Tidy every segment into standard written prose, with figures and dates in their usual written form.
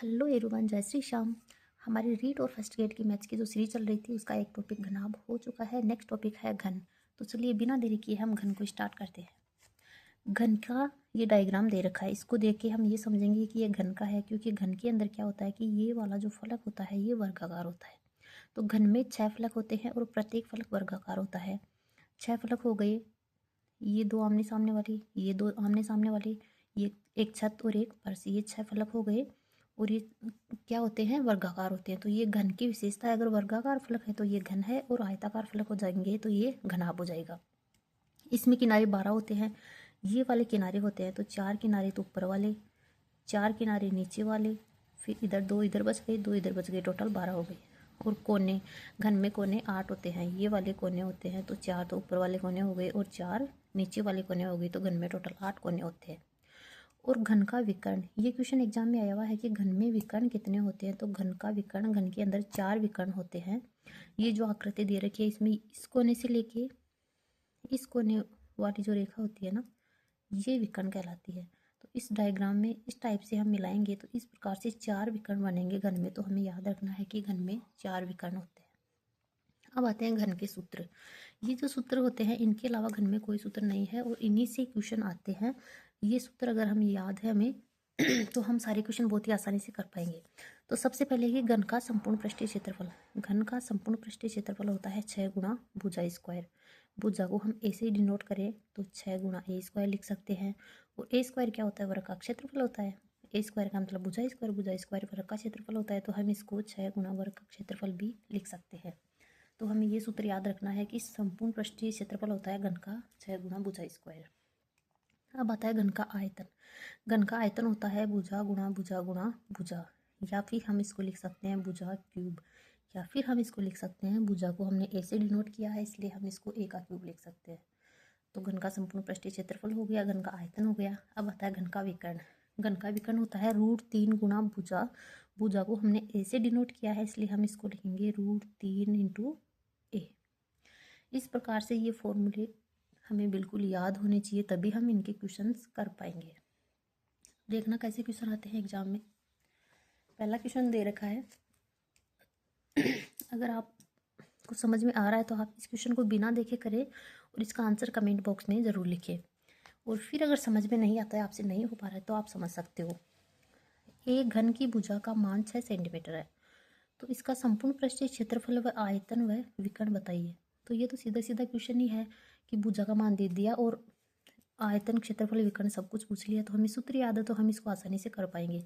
Hello everyone, जय श्री श्याम। हमारी read और फर्स्ट ग्रेड की मैथ्स की जो सीरीज चल रही थी उसका एक टॉपिक घनाभ हो चुका है। नेक्स्ट टॉपिक है घन। तो चलिए बिना देरी किए हम घन को स्टार्ट करते हैं। घन का ये डायग्राम दे रखा है, इसको देख के हम ये समझेंगे कि ये घन का है, क्योंकि घन के अंदर क्या होता है कि ये वाला जो फलक होता है ये वर्गाकार होता है। तो घन में 6 फलक होते हैं और प्रत्येक फलक वर्गाकार होता है। 6 फलक हो गए, ये 2 आमने सामने वाली, ये 2 आमने सामने वाली, ये एक छत और एक फर्श, ये 6 फलक हो गए। और ये क्या होते हैं? वर्गाकार होते हैं। तो ये घन की विशेषता है, अगर वर्गाकार फलक है तो ये घन है, और आयताकार फलक हो जाएंगे तो ये घनाभ हो जाएगा। इसमें किनारे 12 होते हैं, ये वाले किनारे होते हैं तो 4 किनारे तो ऊपर वाले, 4 किनारे नीचे वाले, फिर इधर 2 इधर बच गए, 2 इधर बच गए, टोटल 12 हो गए। और कोने, घन में कोने 8 होते हैं, ये वाले कोने होते हैं तो 4 तो ऊपर वाले कोने हो गए और 4 नीचे वाले कोने हो गए, तो घन में टोटल 8 कोने होते हैं। और घन का विकर्ण, ये क्वेश्चन एग्जाम में आया हुआ है कि घन में विकर्ण कितने होते हैं। तो घन का विकर्ण, घन के अंदर 4 विकर्ण होते हैं। ये जो आकृति दे रखी है इसमें इस कोने से लेके इस कोने वाली जो रेखा होती है ना, ये विकर्ण कहलाती है। तो इस डायग्राम में इस टाइप से हम मिलाएंगे तो इस प्रकार से 4 विकर्ण बनेंगे घन में। तो हमें याद रखना है कि घन में 4 विकर्ण होते हैं। अब आते हैं घन के सूत्र। ये जो सूत्र होते हैं इनके अलावा घन में कोई सूत्र नहीं है और इन्हीं से क्वेश्चन आते हैं। ये सूत्र अगर हमें याद है हमें तो हम सारे क्वेश्चन बहुत ही आसानी से कर पाएंगे। तो सबसे पहले ये घन का संपूर्ण पृष्ठीय क्षेत्रफल। घन का संपूर्ण पृष्ठीय क्षेत्रफल होता है 6 गुणा भुजा स्क्वायर। भुजा को हम ए से डिनोट करें तो 6 गुणा ए स्क्वायर लिख सकते हैं। और ए स्क्वायर क्या होता है? वर्ग का क्षेत्रफल होता है। ए स्क्वायर का मतलब भुजा स्क्वायर वर्ग का क्षेत्रफल होता है, तो हम इसको 6 गुणा वर्ग का क्षेत्रफल भी लिख सकते हैं। तो हमें ये सूत्र याद रखना है कि संपूर्ण पृष्ठीय क्षेत्रफल होता है घन का 6 गुणा भुजा स्क्वायर। अब आता है घन का आयतन। घन का आयतन होता है भुजा गुणा भुजा गुणा भुजा, या फिर हम इसको लिख सकते हैं भुजा क्यूब, या फिर हम इसको लिख सकते हैं, भुजा को हमने ए से डिनोट किया है इसलिए हम इसको ए का क्यूब लिख सकते हैं। तो घन का संपूर्ण पृष्ठीय क्षेत्रफल हो गया, घन का आयतन हो गया। अब आता है घन का विकर्ण। घन का विकर्ण होता है √3 गुणा भुजा। भुजा को हमने ए से डिनोट किया है इसलिए हम इसको लिखेंगे √3 इंटू ए। इस प्रकार से ये फॉर्मूले हमें बिल्कुल याद होने चाहिए, तभी हम इनके क्वेश्चंस कर पाएंगे। देखना कैसे क्वेश्चन आते हैं एग्जाम में। पहला क्वेश्चन दे रखा है, अगर आप कुछ समझ में आ रहा है तो आप इस क्वेश्चन को बिना देखे करें और इसका आंसर कमेंट बॉक्स में ज़रूर लिखें। और फिर अगर समझ में नहीं आता है, आपसे नहीं हो पा रहा है, तो आप समझ सकते हो। एक घन की भुजा का मान 6 सेंटीमीटर है, तो इसका संपूर्ण पृष्ठीय क्षेत्रफल व आयतन व विकर्ण बताइए। तो ये तो सीधा सीधा क्वेश्चन ही है कि भुजा का मान दे दिया और आयतन, क्षेत्रफल, विकर्ण सब कुछ पूछ लिया, तो हमें सूत्र याद है तो हम इसको आसानी से कर पाएंगे।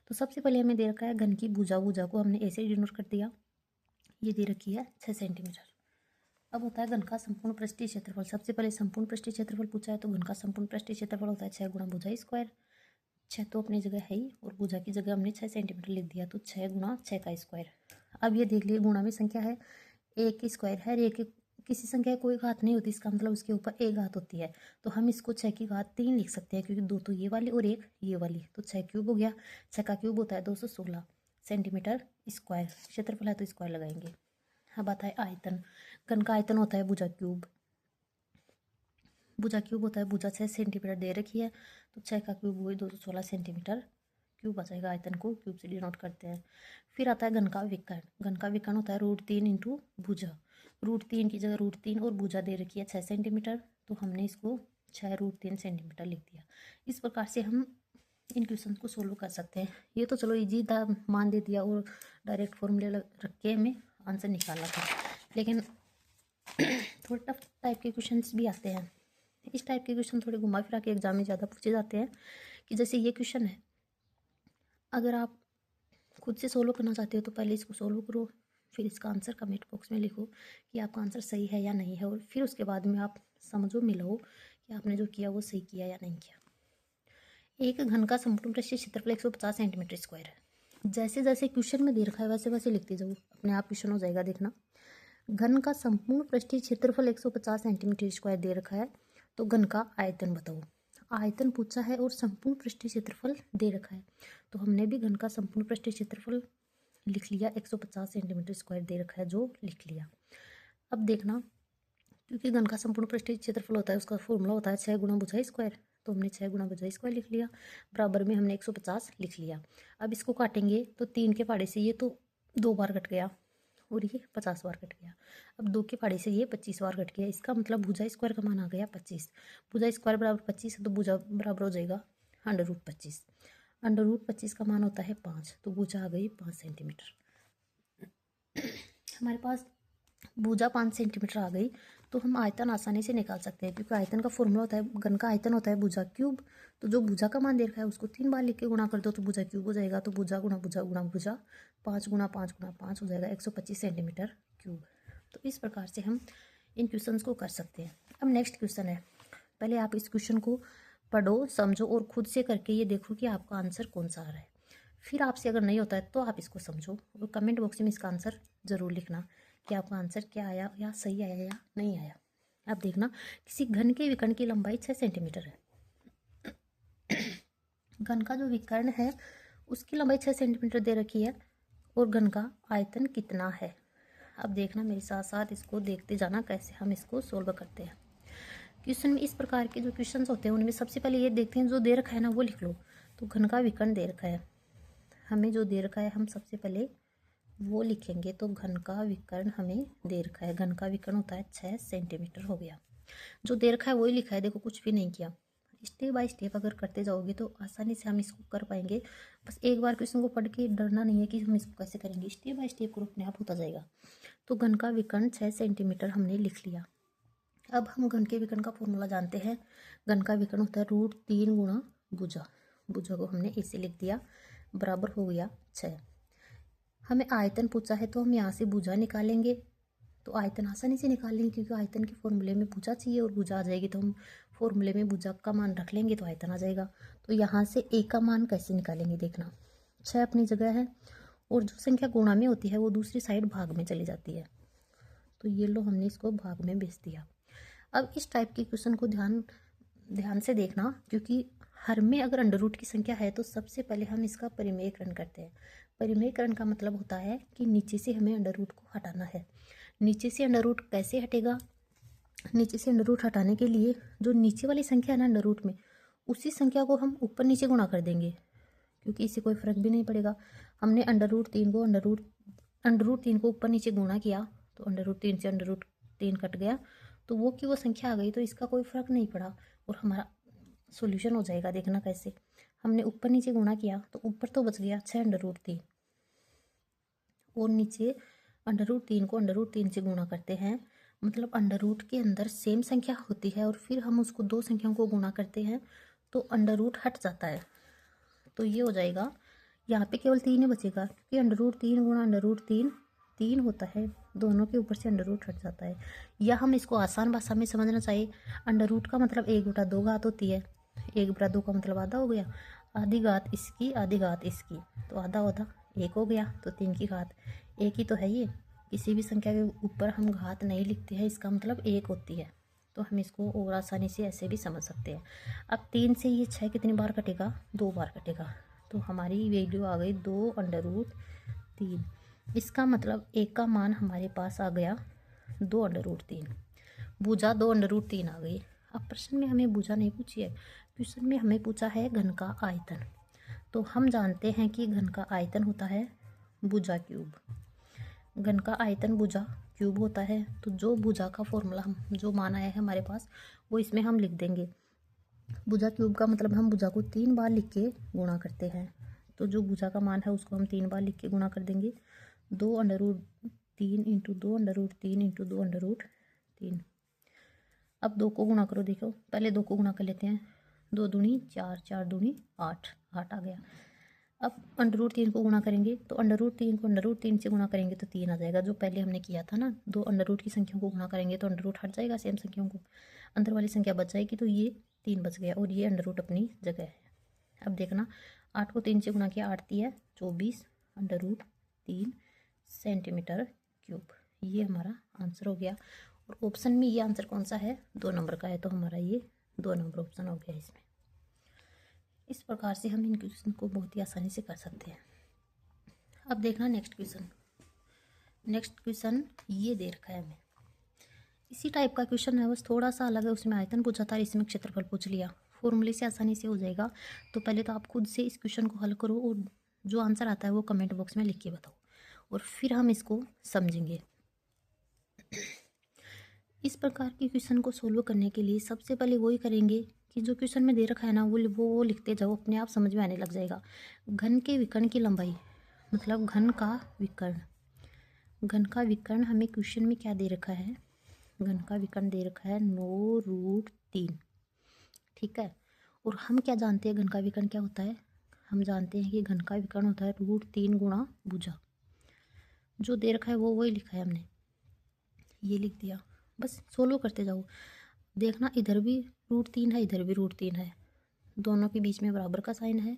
तो सबसे पहले हमें दे रखा है घन की भुजा। भुजा को हमने ऐसे डिनोट कर दिया, ये दे रखी है 6 सेंटीमीटर। अब होता है घन का संपूर्ण पृष्ठीय क्षेत्रफल। सबसे पहले संपूर्ण पृष्ठीय क्षेत्रफल पूछा है, तो घन का संपूर्ण पृष्ठीय क्षेत्रफल होता है 6 गुणा भुजा स्क्वायर। 6 तो अपनी जगह है ही और भुजा की जगह हमने 6 सेंटीमीटर लिख दिया, तो 6 गुणा 6 का स्क्वायर। अब ये देख लिए गुणा में संख्या है, एक स्क्वायर है, एक किसी संख्या कोई घात नहीं होती, इसका मतलब उसके ऊपर एक घात होती है। तो हम इसको 6 की घात 3 लिख सकते हैं, क्योंकि 2 तो ये वाली और एक ये वाली, तो 6 क्यूब हो गया। 6 का क्यूब होता है 216 सेंटीमीटर स्क्वायर। क्षेत्रफल है तो स्क्वायर लगाएंगे। अब आता है आयतन। घन का आयतन होता है भुजा क्यूब। भुजा क्यूब होता है, भुजा 6 सेंटीमीटर दे रखी है, तो 6 का क्यूब हुई 216 सेंटीमीटर क्यूब आ जाएगा। आयतन को क्यूब से डिनोट करते हैं। फिर आता है घन का विकर्ण। घन का विकर्ण होता है √3 इंटू भुजा। √3 की जगह √3 और भुजा दे रखी है 6 सेंटीमीटर, तो हमने इसको 6 √3 सेंटीमीटर लिख दिया। इस प्रकार से हम इन क्वेश्चन को सोल्व कर सकते हैं। ये तो चलो इजी था, मान दे दिया और डायरेक्ट फॉर्मूले रख के हमें आंसर निकालना था, लेकिन थोड़े टफ टाइप के क्वेश्चंस भी आते हैं। इस टाइप के क्वेश्चन थोड़े घुमा फिरा के एग्जाम में ज़्यादा पूछे जाते हैं। कि जैसे ये क्वेश्चन है, अगर आप खुद से सोल्व करना चाहते हो तो पहले इसको सोल्व करो, फिर इसका आंसर कमेंट बॉक्स में लिखो कि आपका आंसर सही है या नहीं है, और फिर उसके बाद में आप समझो, मिलाओ कि आपने जो किया वो सही किया या नहीं किया। एक घन का संपूर्ण पृष्ठीय क्षेत्रफल 150 सेंटीमीटर स्क्वायर है। जैसे जैसे क्वेश्चन में दे रखा है वैसे वैसे लिखते जाओ, अपने आप क्वेश्चन हो जाएगा। देखना, घन का संपूर्ण पृष्ठीय क्षेत्रफल 150 सेंटीमीटर स्क्वायर दे रखा है, तो घन का आयतन बताओ। आयतन पूछा है और संपूर्ण पृष्ठीय क्षेत्रफल दे रखा है, तो हमने भी घन का संपूर्ण पृष्ठीय क्षेत्रफल लिख लिया, 150 सेंटीमीटर स्क्वायर दे रखा है जो लिख लिया। अब देखना, क्योंकि घन का संपूर्ण पृष्ठीय क्षेत्रफल होता है उसका फॉर्मूला होता है 6 गुणा भुजा स्क्वायर, तो हमने 6 गुणा भुजा स्क्वायर लिख लिया, बराबर में हमने 150 लिख लिया। अब इसको काटेंगे तो 3 के पहाड़े से ये तो 2 बार कट गया और ये 50 बार कट गया। अब 2 के पहाड़े से ये 25 बार कट गया। इसका मतलब भुजा स्क्वायर का मान आ गया 25। भुजा स्क्वायर बराबर 25 है तो भुजा बराबर हो जाएगा √25। √25 का मान होता है 5, तो भुजा आ गई 5 सेंटीमीटर। हमारे पास भुजा 5 सेंटीमीटर आ गई तो हम आयतन आसानी से निकाल सकते हैं, क्योंकि आयतन का फॉर्मूला होता है, घन का आयतन होता है भुजा क्यूब। तो जो भुजा का मान दे रखा है उसको 3 बार लिख के गुणा कर दो तो भुजा क्यूब हो जाएगा। तो भुजा गुणा भुजा गुणा भुजा 5 गुणा 5 गुणा 5 हो जाएगा 125 सेंटीमीटर क्यूब। तो इस प्रकार से हम इन क्वेश्चंस को कर सकते हैं। अब नेक्स्ट क्वेश्चन है, पहले आप इस क्वेश्चन को पढ़ो, समझो और खुद से करके ये देखो कि आपका आंसर कौन सा आ रहा है। फिर आपसे अगर नहीं होता है तो आप इसको समझो और कमेंट बॉक्स में इसका आंसर ज़रूर लिखना कि आपका आंसर क्या आया, या सही आया या नहीं आया। अब देखना, किसी घन के विकर्ण की लंबाई 6 सेंटीमीटर है। घन का जो विकर्ण है उसकी लंबाई 6 सेंटीमीटर दे रखी है और घन का आयतन कितना है। अब देखना मेरे साथ साथ इसको देखते जाना कैसे हम इसको सोल्व करते हैं। क्वेश्चन में इस प्रकार के जो क्वेश्चन होते हैं उनमें सबसे पहले ये देखते हैं, जो दे रखा है ना वो लिख लो। तो घन का विकर्ण दे रखा है, हमें जो दे रखा है हम सबसे पहले वो लिखेंगे। तो घन का विकर्ण हमें दे रखा है, घन का विकर्ण होता है 6 सेंटीमीटर हो गया। जो दे रखा है वही लिखा है, देखो कुछ भी नहीं किया। स्टेप बाय स्टेप अगर करते जाओगे तो आसानी से हम इसको कर पाएंगे। बस एक बार क्वेश्चन को पढ़ के डरना नहीं है कि हम इसको कैसे करेंगे, स्टेप बाय स्टेप करो, अपने आप होता जाएगा। तो घन का विकर्ण 6 सेंटीमीटर हमने लिख लिया। अब हम घन के विकर्ण का फॉर्मूला जानते हैं। घन का विकर्ण होता है √3 गुणा भुजा। भुजा को हमने ऐसे लिख दिया, बराबर हो गया 6। हमें आयतन पूछा है तो हम यहाँ से भुजा निकालेंगे, तो आयतन आसानी से निकाल लेंगे क्योंकि आयतन के फॉर्मूले में भुजा चाहिए और भुजा आ जाएगी तो हम फॉर्मूले में भुजा का मान रख लेंगे तो आयतन आ जाएगा। तो यहाँ से ए का मान कैसे निकालेंगे, देखना 6 अपनी जगह है और जो संख्या गुणा में होती है वो दूसरी साइड भाग में चली जाती है। तो ये लो हमने इसको भाग में भेज दिया। अब इस टाइप के क्वेश्चन को ध्यान से देखना, क्योंकि हर में अगर अंडर रूट की संख्या है तो सबसे पहले हम इसका परिमेयकरण करते हैं। परिमेयकरण का मतलब होता है कि नीचे से हमें अंडर रूट को हटाना है। नीचे से अंडर रूट कैसे हटेगा, नीचे से अंडर रूट हटाने के लिए जो नीचे वाली संख्या है ना अंडर रूट में, उसी संख्या को हम ऊपर नीचे गुणा कर देंगे, क्योंकि इससे कोई फर्क भी नहीं पड़ेगा। हमने √3 को ऊपर नीचे गुणा किया तो √3 से √3 कट गया, तो वो की वो संख्या आ गई, तो इसका कोई फर्क नहीं पड़ा और हमारा सॉल्यूशन हो जाएगा। देखना कैसे, हमने ऊपर नीचे गुणा किया तो ऊपर तो बच गया 6 √3 और नीचे √3 को √3 से गुणा करते हैं, मतलब अंडर रूट के अंदर सेम संख्या होती है और फिर हम उसको दो संख्याओं को गुणा करते हैं तो अंडर रूट हट जाता है। तो ये हो जाएगा, यहाँ पे केवल 3 ही बचेगा क्योंकि √3 गुणा √3 3 होता है, दोनों के ऊपर से अंडर रूट हट जाता है। या हम इसको आसान भाषा में समझना चाहिए, अंडर रूट का मतलब 1/2 घात होती है, 1/2 का मतलब आधा हो गया, आधी घात इसकी आधी घात इसकी, तो आधा आधा 1 हो गया, तो 3 की घात 1 ही तो है। ये किसी भी संख्या के ऊपर हम घात नहीं लिखते हैं, इसका मतलब 1 होती है। तो हम इसको और आसानी से ऐसे भी समझ सकते हैं। अब 3 से ये 6 कितनी बार कटेगा, 2 बार कटेगा, तो हमारी वैल्यू आ गई 2√3। इसका मतलब 1 का मान हमारे पास आ गया 2√3, भुजा 2√3 आ गई। अब प्रश्न में हमें भुजा नहीं पूछी है, क्वेश्चन में हमें पूछा है घन का आयतन। तो हम जानते हैं कि घन का आयतन होता है भुजा क्यूब। घन का आयतन भुजा क्यूब होता है, तो जो भुजा का फॉर्मूला हम जो मान आया है हमारे पास वो इसमें हम लिख देंगे। भुजा क्यूब का मतलब हम भुजा को 3 बार लिख के गुणा करते हैं, तो जो भुजा का मान है उसको हम 3 बार लिख के गुणा कर देंगे। 2√3 इंटू 2√3 इंटू 2√3। अब 2 को गुणा करो, देखो पहले 2 को गुणा कर लेते हैं, 2 दूनी 4, 4 दूनी 8, 8 आ गया। अब √3 को गुणा करेंगे तो √3 को √3 से गुणा करेंगे तो 3 आ जाएगा, जो पहले हमने किया था ना। 2 अंडर रूट की संख्याओं को गुणा करेंगे तो अंडर रूट हट जाएगा, सेम संख्याओं को अंदर वाली संख्या बच जाएगी, तो ये 3 बच गया और ये अंडर रूट अपनी जगह है। अब देखना 8 को 3 से गुणा किया, 8 3 24 √3 सेंटीमीटर क्यूब, ये हमारा आंसर हो गया। और ऑप्शन में ये आंसर कौन सा है, 2 नंबर का है, तो हमारा ये 2 नंबर ऑप्शन हो गया इसमें। इस प्रकार से हम इन क्वेश्चन को बहुत ही आसानी से कर सकते हैं। अब देखना नेक्स्ट क्वेश्चन ये दे रखा है हमें, इसी टाइप का क्वेश्चन है, बस थोड़ा सा अलग है। उसमें आयतन पूछा था, इसमें क्षेत्रफल पूछ लिया। फॉर्मूले से आसानी से हो जाएगा। तो पहले तो आप खुद से इस क्वेश्चन को हल करो और जो आंसर आता है वो कमेंट बॉक्स में लिख के बताओ, और फिर हम इसको समझेंगे। इस प्रकार के क्वेश्चन को सोल्व करने के लिए सबसे पहले वही करेंगे कि जो क्वेश्चन में दे रखा है ना वो लिखते जाओ, अपने आप समझ में आने लग जाएगा। घन के विकर्ण की लंबाई, मतलब घन का विकर्ण। घन का विकर्ण हमें क्वेश्चन में क्या दे रखा है? घन का विकर्ण दे रखा है 9√3। ठीक है, और हम क्या जानते हैं घन का विकर्ण क्या होता है? हम जानते हैं कि घन का विकर्ण होता है √3 गुणा भुजा। जो दे रखा है वो वही लिखा है हमने, ये लिख दिया। बस सोल्व करते जाओ, देखना इधर भी √3 है, इधर भी √3 है, दोनों के बीच में बराबर का साइन है,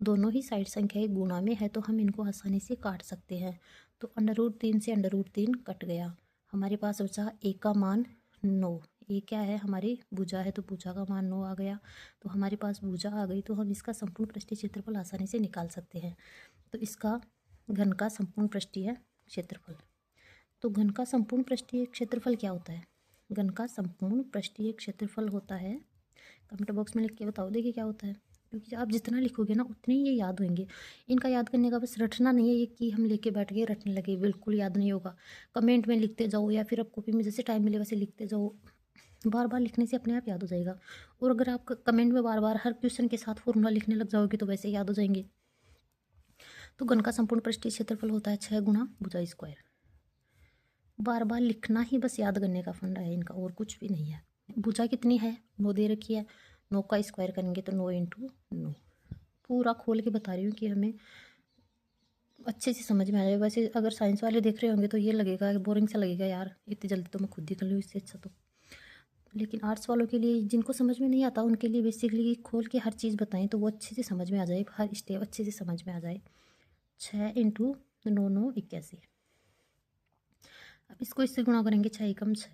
दोनों ही साइड संख्याएं गुणा में है, तो हम इनको आसानी से काट सकते हैं। तो √3 से √3 कट गया, हमारे पास बचा ए का मान 9। ये क्या है? हमारी भुजा है, तो भुजा का मान 9 आ गया। तो हमारे पास भुजा आ गई, तो हम इसका संपूर्ण पृष्ठीय क्षेत्रफल आसानी से निकाल सकते हैं। तो इसका घन का संपूर्ण पृष्ठीय क्षेत्रफल, तो घन का संपूर्ण पृष्ठीय क्षेत्रफल क्या होता है? घन का संपूर्ण पृष्ठीय क्षेत्रफल होता है, कमेंट बॉक्स में लिख के बताओ देखिए क्या होता है, क्योंकि आप जितना लिखोगे ना उतने ही ये याद होंगे। इनका याद करने का बस रटना नहीं है ये कि हम लेके बैठ गए रटने लगे, बिल्कुल याद नहीं होगा। कमेंट में लिखते जाओ या फिर आप कॉपी में जैसे टाइम मिले वैसे लिखते जाओ, बार बार लिखने से अपने आप याद हो जाएगा। और अगर आप कमेंट में बार बार हर क्वेश्चन के साथ फॉर्मूला लिखने लग जाओगे तो वैसे याद हो जाएंगे। तो घन का संपूर्ण पृष्ठीय क्षेत्रफल होता है 6 गुणा भुजा स्क्वायर। बार बार लिखना ही बस याद करने का फंडा है इनका, और कुछ भी नहीं है। भुजा कितनी है? 9 दे रखी है, 9 का स्क्वायर करेंगे तो 9 × 9। पूरा खोल के बता रही हूँ कि हमें अच्छे से समझ में आ जाए। वैसे अगर साइंस वाले देख रहे होंगे तो ये लगेगा बोरिंग सा लगेगा, यार इतनी जल्दी तो मैं खुद ही कर लूँ इससे अच्छा तो। लेकिन आर्ट्स वालों के लिए, जिनको समझ में नहीं आता उनके लिए बेसिकली खोल के हर चीज़ बताएं तो वो अच्छे से समझ में आ जाए, हर स्टेप अच्छे से समझ में आ जाए। 6 × 9 9 81। अब इसको इससे गुणा करेंगे, 6 एकम 6,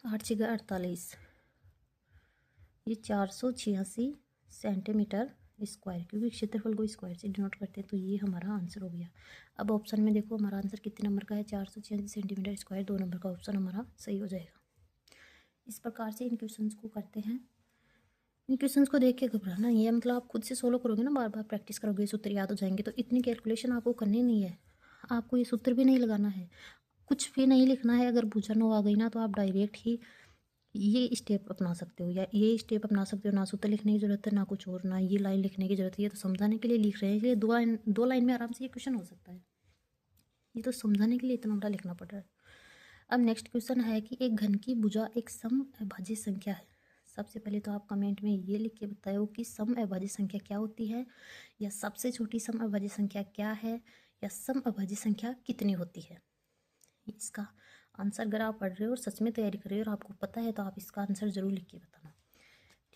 8 6 48, ये 486 सेंटीमीटर स्क्वायर, क्योंकि क्षेत्रफल को स्क्वायर से डिनोट करते हैं। तो ये हमारा आंसर हो गया। अब ऑप्शन में देखो हमारा आंसर कितने नंबर का है? 486 सेंटीमीटर स्क्वायर, 2 नंबर का ऑप्शन हमारा सही हो जाएगा। इस प्रकार से इन क्वेश्चंस को करते हैं। इन क्वेश्चंस को देख के घबराना नहीं है, मतलब आप खुद से सोल्व करोगे ना, बार बार प्रैक्टिस करोगे, सूत्र याद हो जाएंगे। तो इतनी कैलकुलेशन आपको करनी नहीं है, आपको ये सूत्र भी नहीं लगाना है, कुछ भी नहीं लिखना है। अगर भुजा 9 आ गई ना तो आप डायरेक्ट ही ये स्टेप अपना सकते हो, या ये स्टेप अपना सकते हो। ना सूत्र लिखने की जरूरत है, ना कुछ और, ना ये लाइन लिखने की जरूरत है। ये तो समझाने के लिए लिख रहे हैं, इसलिए 2 लाइन में आराम से ये क्वेश्चन हो सकता है। ये तो समझाने के लिए इतना बड़ा लिखना पड़ रहा है। अब नेक्स्ट क्वेश्चन है कि एक घन की भुजा एक सम अभाज्य संख्या है। सबसे पहले तो आप कमेंट में ये लिख के बताओ कि सम अभाज्य संख्या क्या होती है, या सबसे छोटी सम अभाज्य संख्या क्या है, या सम अभाज्य संख्या कितनी होती है। इसका आंसर अगर आप पढ़ रहे हो और सच में तैयारी कर रहे हो और आपको पता है तो आप इसका आंसर ज़रूर लिख के बताना।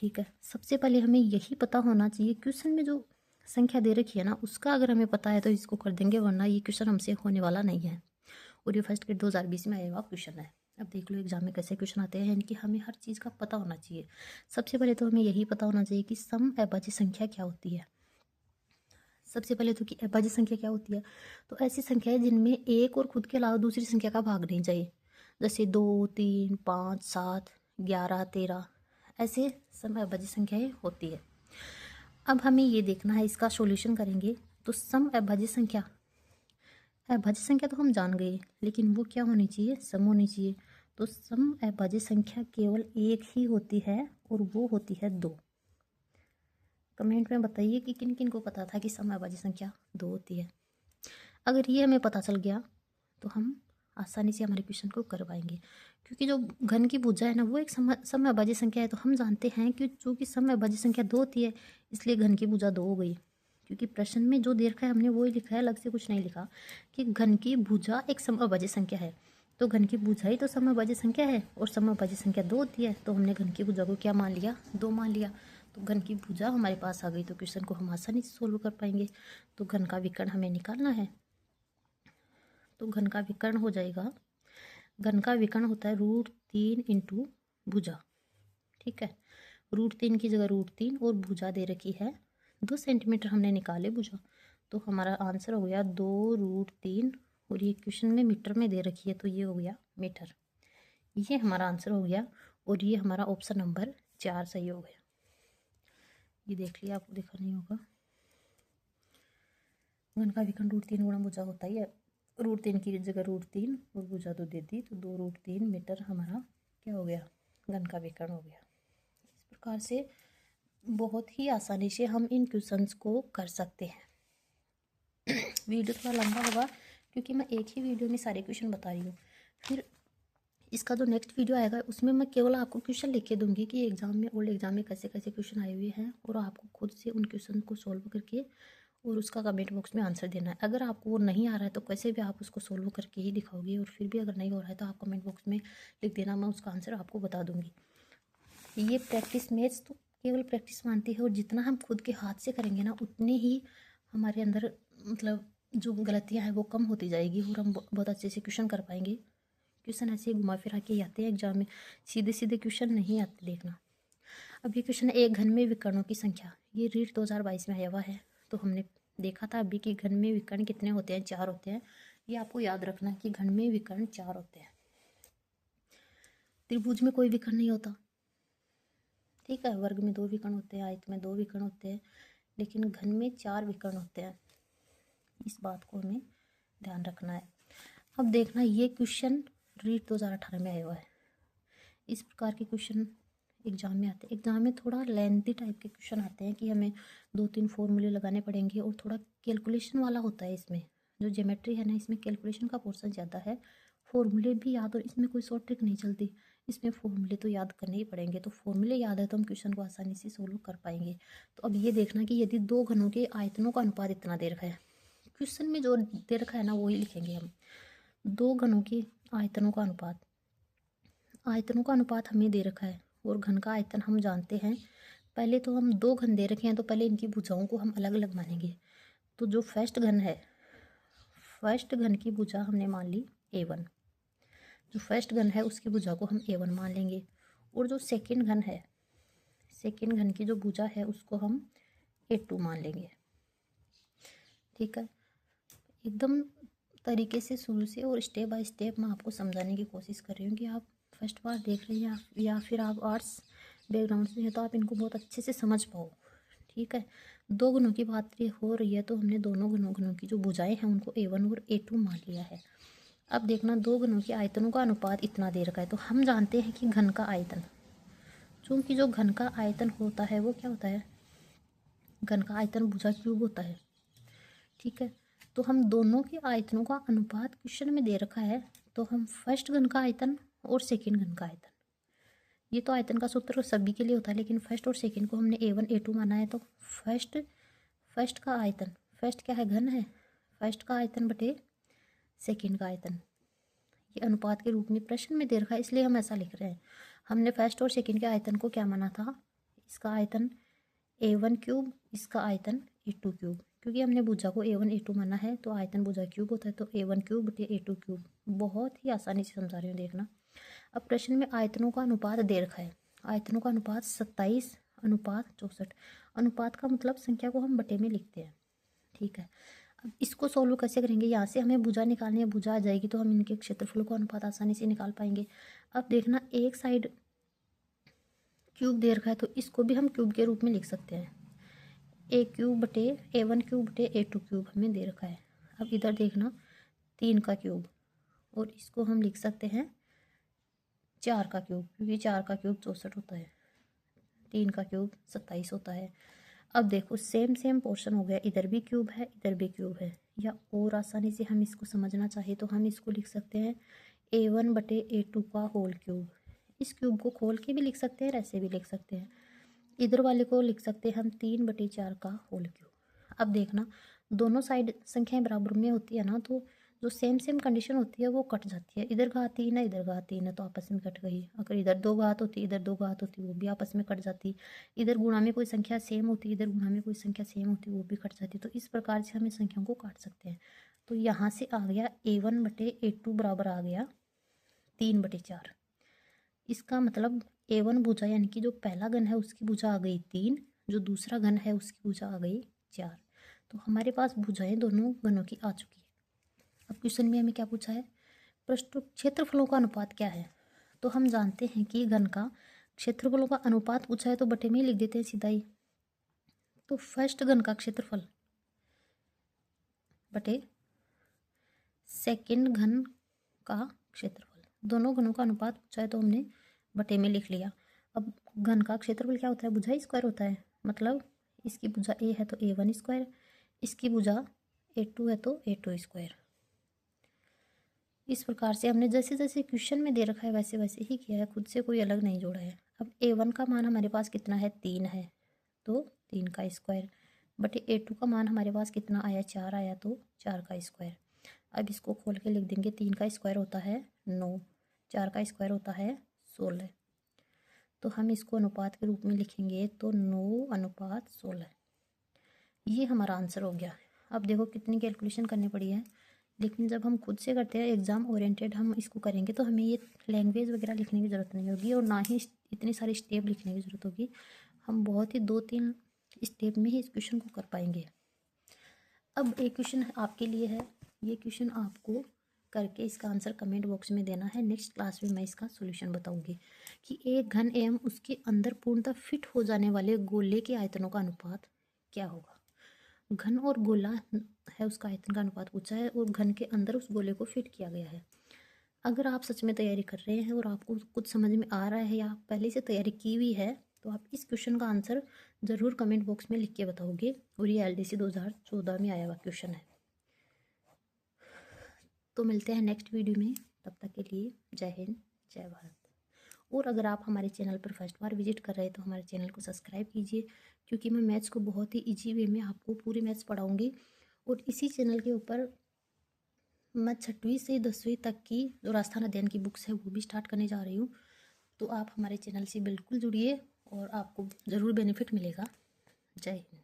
ठीक है, सबसे पहले हमें यही पता होना चाहिए, क्वेश्चन में जो संख्या दे रखी है ना उसका अगर हमें पता है तो इसको कर देंगे, वरना ये क्वेश्चन हमसे होने वाला नहीं है। और ये फर्स्ट ग्रेड 2020 में आया हुआ क्वेश्चन है। अब देख लो एग्जाम में कैसे क्वेश्चन आते हैं, यानी कि हमें हर चीज़ का पता होना चाहिए। सबसे पहले तो हमें यही पता होना चाहिए कि सम अभाज्य संख्या क्या होती है। सबसे पहले तो कि अभाज्य संख्या क्या होती है, तो ऐसी संख्या है जिनमें एक और खुद के अलावा दूसरी संख्या का भाग नहीं चाहिए, जैसे 2 3 5 7 11 13, ऐसे सम अभाज्य संख्याएं होती है। अब हमें ये देखना है, इसका सॉल्यूशन करेंगे। तो सम अभाज्य संख्या, अभाज्य संख्या तो हम जान गए, लेकिन वो क्या होनी चाहिए? सम होनी चाहिए। तो सम अभाज्य संख्या केवल एक ही होती है, और वो होती है 2। कमेंट में बताइए कि किन किन को पता था कि सम अभाज्य संख्या 2 होती है। अगर ये हमें पता चल गया तो हम आसानी से हमारे क्वेश्चन को कर पाएंगे, क्योंकि जो घन की भुजा है ना वो एक सम अभाज्य संख्या है। तो हम जानते हैं कि चूँकि सम अभाज्य संख्या 2 होती है, इसलिए घन की भुजा 2 हो गई। क्योंकि प्रश्न में जो दे रखा है हमने वो ही लिखा है, अलग से कुछ नहीं लिखा कि घन की भुजा एक सम अभाज्य संख्या है। तो घन की भुजा ही तो सम अभाज्य संख्या है, और सम अभाज्य संख्या 2 होती है। तो हमने घन की भुजा को क्या मान लिया? 2 मान लिया। तो घन की भुजा हमारे पास आ गई, तो क्वेश्चन को हम आसानी से सोल्व कर पाएंगे। तो घन का विकर्ण हमें निकालना है, तो घन का विकर्ण हो जाएगा, घन का विकर्ण होता है √3 × भुजा। ठीक है, √3 की जगह √3 और भुजा दे रखी है 2 सेंटीमीटर, हमने निकाले भुजा। तो हमारा आंसर हो गया 2√3, और ये क्वेश्चन में मीटर में दे रखी है तो ये हो गया मीटर। ये हमारा आंसर हो गया। और ये हमारा ऑप्शन नंबर 4 सही हो गया। ये देख लिया, आपको देखा नहीं होगा। घन का विकर्ण √3 गुणा भुजा होता ही है। √3 की जगह √3 और भुजा तो दे दी, तो 2√3 मीटर हमारा क्या हो गया, घन का विकर्ण हो गया। इस प्रकार से बहुत ही आसानी से हम इन क्वेश्चंस को कर सकते हैं। वीडियो थोड़ा लंबा होगा क्योंकि मैं एक ही वीडियो में सारे क्वेश्चन बता रही हूँ। फिर इसका जो नेक्स्ट वीडियो आएगा उसमें मैं केवल आपको क्वेश्चन लिख के दूंगी कि एग्जाम में, ओल्ड एग्जाम में कैसे कैसे क्वेश्चन आए हुए हैं, और आपको खुद से उन क्वेश्चन को सॉल्व करके और उसका कमेंट बॉक्स में आंसर देना है। अगर आपको वो नहीं आ रहा है तो कैसे भी आप उसको सोल्व करके ही दिखाओगे, और फिर भी अगर नहीं हो रहा है तो आप कमेंट बॉक्स में लिख देना, मैं उसका आंसर आपको बता दूंगी। ये प्रैक्टिस मैथ्स तो केवल प्रैक्टिस मानती है, और जितना हम खुद के हाथ से करेंगे ना उतनी ही हमारे अंदर मतलब जो गलतियाँ हैं वो कम होती जाएगी, और हम बहुत अच्छे से क्वेश्चन कर पाएंगे। क्वेश्चन ऐसे ही घुमा फिरा के आते हैं एग्जाम में, सीधे सीधे क्वेश्चन नहीं आते। देखना, अब ये क्वेश्चन है, एक घन में विकर्णों की संख्या। ये रीट 2022 में आया हुआ है, तो हमने देखा था अभी कि घन में विकर्ण कितने होते हैं, 4 होते हैं। ये आपको याद रखना है कि घन में विकर्ण 4 होते हैं। त्रिभुज में कोई विकर्ण नहीं होता, ठीक है। वर्ग में 2 विकर्ण होते हैं, आयत में 2 विकर्ण होते हैं, लेकिन घन में 4 विकर्ण होते हैं। इस बात को हमें ध्यान रखना है। अब देखना, ये क्वेश्चन रीट 2018 में आया हुआ है। इस प्रकार के क्वेश्चन एग्जाम में आते हैं। एग्जाम में थोड़ा लेंथी टाइप के क्वेश्चन आते हैं कि हमें 2-3 फॉर्मूले लगाने पड़ेंगे, और थोड़ा कैलकुलेशन वाला होता है। इसमें जो ज्योमेट्री है ना, इसमें कैलकुलेशन का पोर्शन ज़्यादा है, फॉर्मूले भी याद, और इसमें कोई शॉर्ट ट्रिक नहीं चलती। इसमें फॉर्मूले तो याद करने ही पड़ेंगे, तो फॉर्मूले याद है तो हम क्वेश्चन को आसानी से सोल्व कर पाएंगे। तो अब ये देखना कि यदि 2 घनों के आयतनों का अनुपात इतना दे रखा है, क्वेश्चन में जो दे रखा है ना वही लिखेंगे हम। 2 घनों के आयतनों का अनुपात, आयतनों का अनुपात हमें दे रखा है, और घन का आयतन हम जानते हैं। पहले तो हम 2 घन दे रखे हैं, तो पहले इनकी भुजाओं को हम अलग अलग मानेंगे। तो जो फर्स्ट घन है, फर्स्ट घन की भुजा हमने मान ली A1, जो फर्स्ट घन है उसकी भुजा को हम A1 मान लेंगे। और जो सेकंड घन है, सेकंड घन की जो भुजा है उसको हम A2 मान लेंगे, ठीक है। एकदम तरीके से शुरू से और स्टेप बाय स्टेप मैं आपको समझाने की कोशिश कर रही हूँ कि आप फर्स्ट बार देख रहे हैं या फिर आप आर्ट्स बैकग्राउंड से हैं तो आप इनको बहुत अच्छे से समझ पाओ, ठीक है। 2 गुणों की बात हो रही है, तो हमने दोनों गुणों की जो भुजाएं हैं उनको A1 और A2 मान लिया है। अब देखना, 2 घनों के आयतनों का अनुपात इतना दे रखा है, तो हम जानते हैं कि घन का आयतन, चूँकि जो घन का आयतन होता है वो क्या होता है, घन का आयतन भुजा क्यूब होता है, ठीक है। तो हम दोनों के आयतनों का अनुपात क्वेश्चन में दे रखा है, तो हम फर्स्ट घन का आयतन और सेकंड घन का आयतन, ये तो आयतन का सूत्र सभी के लिए होता है, लेकिन फर्स्ट और सेकंड को हमने A1 A2 माना है, तो फर्स्ट का आयतन, फर्स्ट क्या है, घन है, फर्स्ट का आयतन बटे सेकंड का आयतन, ये अनुपात के रूप में प्रश्न में दे रखा है, इसलिए हम ऐसा लिख रहे हैं। हमने फर्स्ट और सेकंड के आयतन को क्या माना था, इसका आयतन A1 क्यूब, इसका आयतन A2 क्यूब, क्योंकि हमने भुजा को A1 A2 माना है, तो आयतन भुजा क्यूब होता है, तो A1 क्यूब बटे A2 क्यूब। बहुत ही आसानी से समझा रही हूँ, देखना। अब प्रश्न में आयतनों का अनुपात दे रखा है, आयतनों का अनुपात 27:64। अनुपात का मतलब संख्या को हम बटे में लिखते हैं, ठीक है। अब इसको सोल्व कैसे करेंगे, यहाँ से हमें भुजा निकालनी है, भुजा आ जाएगी तो हम इनके क्षेत्रफल का अनुपात आसानी से निकाल पाएंगे। अब देखना, एक साइड क्यूब दे रखा है, तो इसको भी हम क्यूब के रूप में लिख सकते हैं, A क्यूब बटे A1 क्यूब बटे A2 क्यूब हमें दे रखा है। अब इधर देखना, 3 का क्यूब, और इसको हम लिख सकते हैं 4 का क्यूब, क्योंकि 4 का क्यूब 64 होता है, 3 का क्यूब 27 होता है। अब देखो, सेम पोर्शन हो गया, इधर भी क्यूब है इधर भी क्यूब है, या और आसानी से हम इसको समझना चाहे तो हम इसको लिख सकते हैं A1 बटे A2 का होल क्यूब। इस क्यूब को खोल के भी लिख सकते हैं, ऐसे भी लिख सकते हैं। इधर वाले को लिख सकते हैं हम 3/4 का होल क्यूब। अब देखना, दोनों साइड संख्याएं बराबर में होती है ना, तो जो सेम कंडीशन होती है वो कट जाती है। इधर घात 3 है इधर घात 3 है, तो आपस में कट गई। अगर इधर 2 घात होती इधर 2 घात होती, वो भी आपस में कट जाती। इधर गुणा में कोई संख्या सेम होती इधर गुणा में कोई संख्या सेम होती, वो भी कट जाती। तो इस प्रकार से हम इस संख्याओं को काट सकते हैं। तो यहाँ से आ गया A1 बटे A2 बराबर आ गया 3/4। इसका मतलब A1 भुजा यानी कि जो पहला घन है उसकी भुजा आ गई 3, जो दूसरा घन है उसकी भुजा आ गई 4। तो हमारे पास भुजाएं दोनों घनों की आ चुकी है। अब क्वेश्चन में हमें क्या पूछा है, पृष्ठ क्षेत्रफलों का अनुपात क्या है। तो हम जानते हैं कि घन का क्षेत्रफलों का अनुपात पूछा है तो बटे में ही लिख देते हैं सीधा ही। तो फर्स्ट घन का क्षेत्रफल बटे सेकंड घन का क्षेत्रफल, दोनों घनों का अनुपात पूछा है तो हमने बटे में लिख लिया। अब घन का क्षेत्रफल क्या होता है, भुजा स्क्वायर होता है, मतलब इसकी भुजा ए है तो A1 स्क्वायर, इसकी भुजा A2 है तो A2 स्क्वायर। इस प्रकार से हमने जैसे जैसे क्वेश्चन में दे रखा है वैसे वैसे ही किया है, खुद से कोई अलग नहीं जोड़ा है। अब A1 का मान हमारे पास कितना है, 3 है तो 3 का स्क्वायर, बटे A2 का मान हमारे पास कितना आया, 4 आया तो 4 का स्क्वायर। अब इसको खोल के लिख देंगे, 3 का स्क्वायर होता है 9, 4 का स्क्वायर होता है 16, तो हम इसको अनुपात के रूप में लिखेंगे तो 9:16, ये हमारा आंसर हो गया। अब देखो कितनी कैलकुलेशन करनी पड़ी है, लेकिन जब हम खुद से करते हैं एग्ज़ाम ओरिएंटेड हम इसको करेंगे तो हमें ये लैंग्वेज वगैरह लिखने की ज़रूरत नहीं होगी और ना ही इतनी सारी स्टेप लिखने की ज़रूरत होगी। हम बहुत ही 2-3 स्टेप में ही इस क्वेश्चन को कर पाएंगे। अब एक क्वेश्चन आपके लिए है, ये क्वेश्चन आपको करके इसका आंसर कमेंट बॉक्स में देना है। नेक्स्ट क्लास में मैं इसका सॉल्यूशन बताऊंगी कि एक घन एवं उसके अंदर पूर्णतः फिट हो जाने वाले गोले के आयतनों का अनुपात क्या होगा। घन और गोला है, उसका आयतन का अनुपात पूछा है और घन के अंदर उस गोले को फिट किया गया है। अगर आप सच में तैयारी कर रहे हैं और आपको कुछ समझ में आ रहा है या पहले से तैयारी की हुई है तो आप इस क्वेश्चन का आंसर ज़रूर कमेंट बॉक्स में लिख के बताओगे, और ये LDC 2014 में आया हुआ क्वेश्चन है। तो मिलते हैं नेक्स्ट वीडियो में, तब तक के लिए जय हिंद जय भारत। और अगर आप हमारे चैनल पर फर्स्ट बार विजिट कर रहे हैं तो हमारे चैनल को सब्सक्राइब कीजिए, क्योंकि मैं मैथ्स को बहुत ही इजी वे में आपको पूरी मैथ्स पढ़ाऊँगी। और इसी चैनल के ऊपर मैं 6वीं से 10वीं तक की जो राजस्थान अध्ययन की बुक्स है वो भी स्टार्ट करने जा रही हूँ। तो आप हमारे चैनल से बिल्कुल जुड़िए और आपको ज़रूर बेनिफिट मिलेगा। जय हिंद।